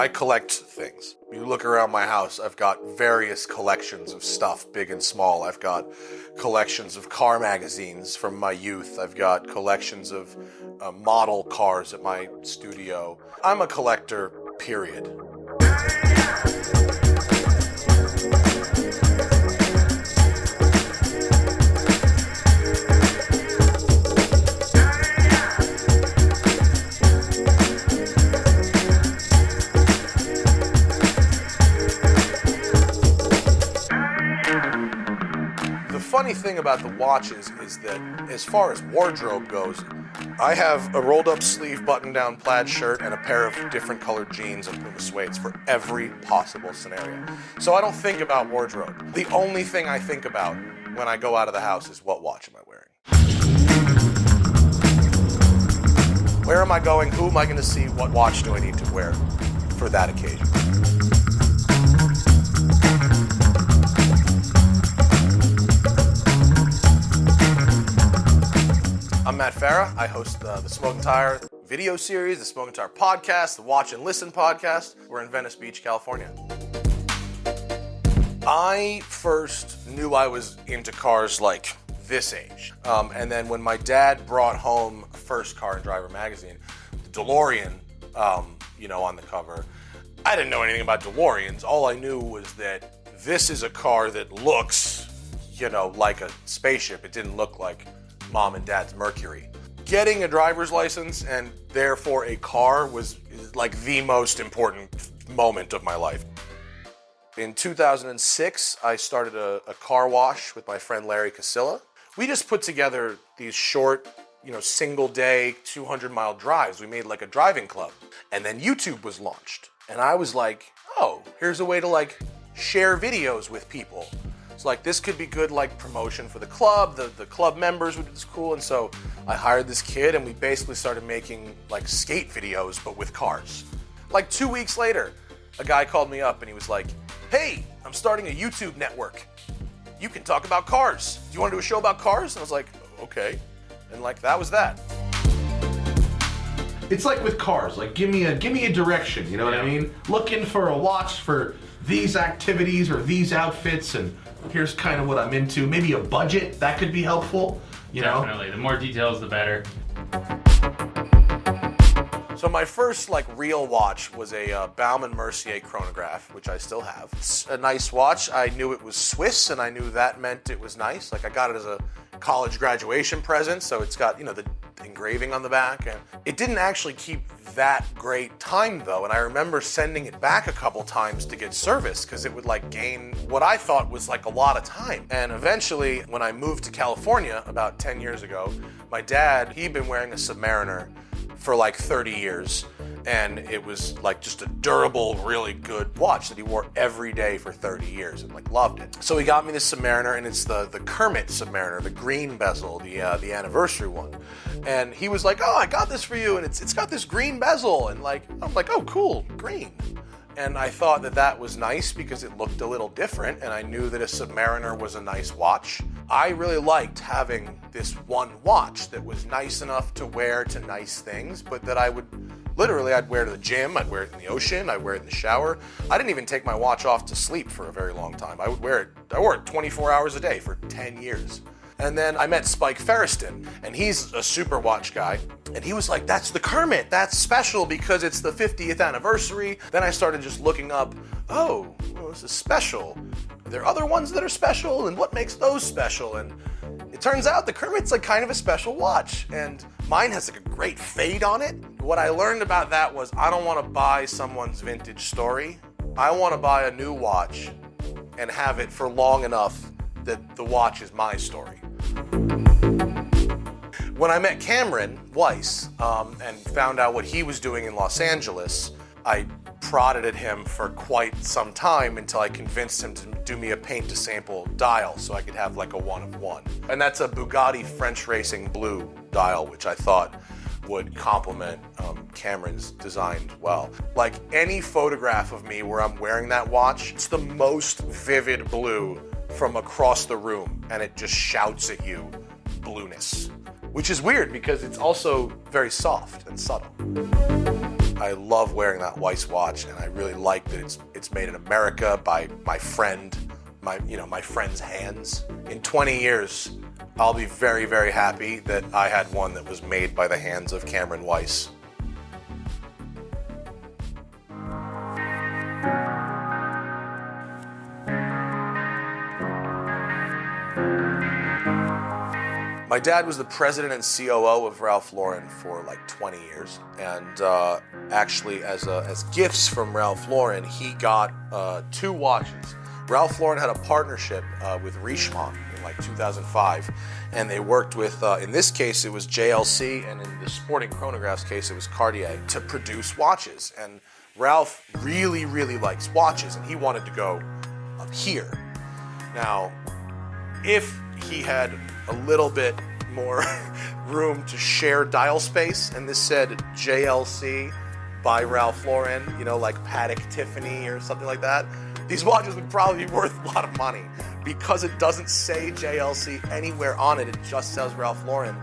I collect things. You look around my house, I've got various collections of stuff, big and small. I've got collections of car magazines from my youth. I've got collections of model cars at my studio. I'm a collector, period. The funny thing about the watches is that as far as wardrobe goes, I have a rolled up sleeve button down plaid shirt and a pair of different colored jeans and Puma suedes for every possible scenario. So I don't think about wardrobe. The only thing I think about when I go out of the house is what watch am I wearing? Where am I going? Who am I going to see? What watch do I need to wear for that occasion? I'm Matt Farah. I host the Smoke and Tire video series, the Smoke and Tire podcast, the Watch and Listen podcast. We're in Venice Beach, California. I first knew I was into cars like this age. And then when my dad brought home First Car and Driver magazine, the DeLorean, on the cover, I didn't know anything about DeLoreans. All I knew was that this is a car that looks, like a spaceship. It didn't look like Mom and Dad's Mercury. Getting a driver's license and therefore a car was like the most important moment of my life. In 2006, I started a car wash with my friend Larry Casilla. We just put together these short, single day, 200-mile drives. We made like a driving club. And then YouTube was launched. And I was like, oh, here's a way to share videos with people. So this could be good promotion for the club. The club members would be cool. And so I hired this kid and we basically started making skate videos, but with cars. 2 weeks later, a guy called me up and he was like, hey, I'm starting a YouTube network. You can talk about cars. Do you want to do a show about cars? And I was like, okay. And that was that. It's like with cars, give me a direction, you know what I mean? Looking for a watch for these activities or these outfits, and here's kind of what I'm into. Maybe a budget, that could be helpful, you know? Definitely, the more details, the better. So my first real watch was a Baume & Mercier chronograph, which I still have. It's a nice watch. I knew it was Swiss, and I knew that meant it was nice. I got it as a college graduation present, so it's got, the engraving on the back. And it didn't actually keep that great time, though, and I remember sending it back a couple times to get service, because it would gain what I thought was a lot of time. And eventually, when I moved to California about 10 years ago, my dad, he'd been wearing a Submariner for 30 years, and it was just a durable, really good watch that he wore every day for 30 years and loved it. So he got me this Submariner, and it's the Kermit Submariner, the green bezel, the anniversary one. And he was like, oh, I got this for you, and it's got this green bezel, and I'm like, oh, cool, green. And I thought that was nice because it looked a little different, and I knew that a Submariner was a nice watch. I really liked having this one watch that was nice enough to wear to nice things, but that I'd wear to the gym, I'd wear it in the ocean, I'd wear it in the shower. I didn't even take my watch off to sleep for a very long time. I wore it 24 hours a day for 10 years. And then I met Spike Feresten, and he's a super watch guy. And he was like, that's the Kermit, that's special because it's the 50th anniversary. Then I started just looking up, oh, well, this is special. Are there other ones that are special? And what makes those special? And it turns out the Kermit's kind of a special watch. And mine has a great fade on it. What I learned about that was I don't want to buy someone's vintage story. I want to buy a new watch and have it for long enough that the watch is my story. When I met Cameron Weiss and found out what he was doing in Los Angeles, I prodded at him for quite some time until I convinced him to do me a paint to sample dial so I could have a one of one. And that's a Bugatti French Racing Blue dial, which I thought would complement Cameron's design well. Any photograph of me where I'm wearing that watch, it's the most vivid blue from across the room, and it just shouts at you blueness, which is weird because it's also very soft and subtle. I love wearing that Weiss watch, and I really like that it's made in America by my friend, my friend's hands. In 20 years, I'll be very, very happy that I had one that was made by the hands of Cameron Weiss. My dad was the president and COO of Ralph Lauren for like 20 years, and actually, as gifts from Ralph Lauren, he got 2 watches. Ralph Lauren had a partnership with Richemont in like 2005, and they worked with, in this case, it was JLC, and in the sporting chronographs case, it was Cartier, to produce watches. And Ralph really, really likes watches, and he wanted to go up here. Now, if he had a little bit more room to share dial space, and this said JLC by Ralph Lauren, like Patek Tiffany or something like that, these watches would probably be worth a lot of money. Because it doesn't say JLC anywhere on it, it just says Ralph Lauren.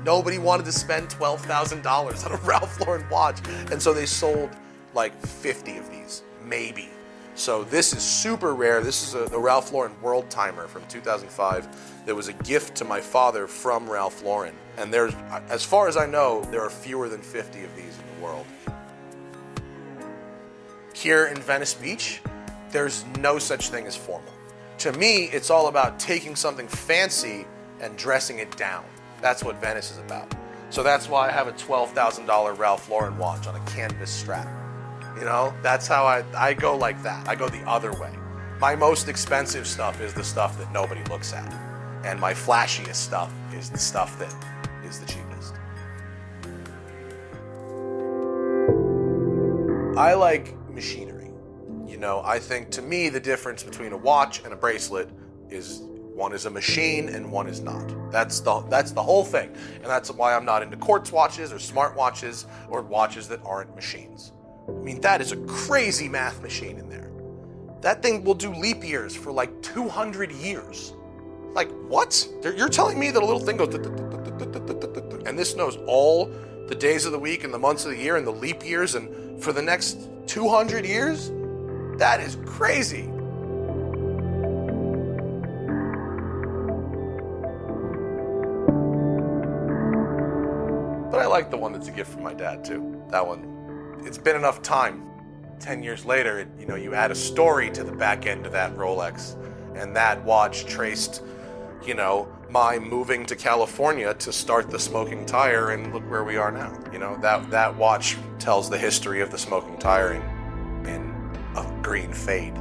Nobody wanted to spend $12,000 on a Ralph Lauren watch, and so they sold like 50 of these, maybe. So this is super rare. This is a Ralph Lauren World Timer from 2005. That was a gift to my father from Ralph Lauren. And there's, as far as I know, there are fewer than 50 of these in the world. Here in Venice Beach, there's no such thing as formal. To me, it's all about taking something fancy and dressing it down. That's what Venice is about. So that's why I have a $12,000 Ralph Lauren watch on a canvas strap. That's how I go like that. I go the other way. My most expensive stuff is the stuff that nobody looks at. And my flashiest stuff is the stuff that is the cheapest. I like machinery. I think, to me, the difference between a watch and a bracelet is one is a machine and one is not. That's the whole thing. And that's why I'm not into quartz watches or smart watches or watches that aren't machines. I mean, that is a crazy math machine in there. That thing will do leap years for like 200 years. Like, what? You're telling me that a little thing goes, and this knows all the days of the week and the months of the year and the leap years and for the next 200 years? That is crazy. But I like the one that's a gift from my dad, too. That one, it's been enough time. 10 years later, you add a story to the back end of that Rolex, and that watch traced, my moving to California to start the smoking tire, and look where we are now. That watch tells the history of the smoking tire in a green fade.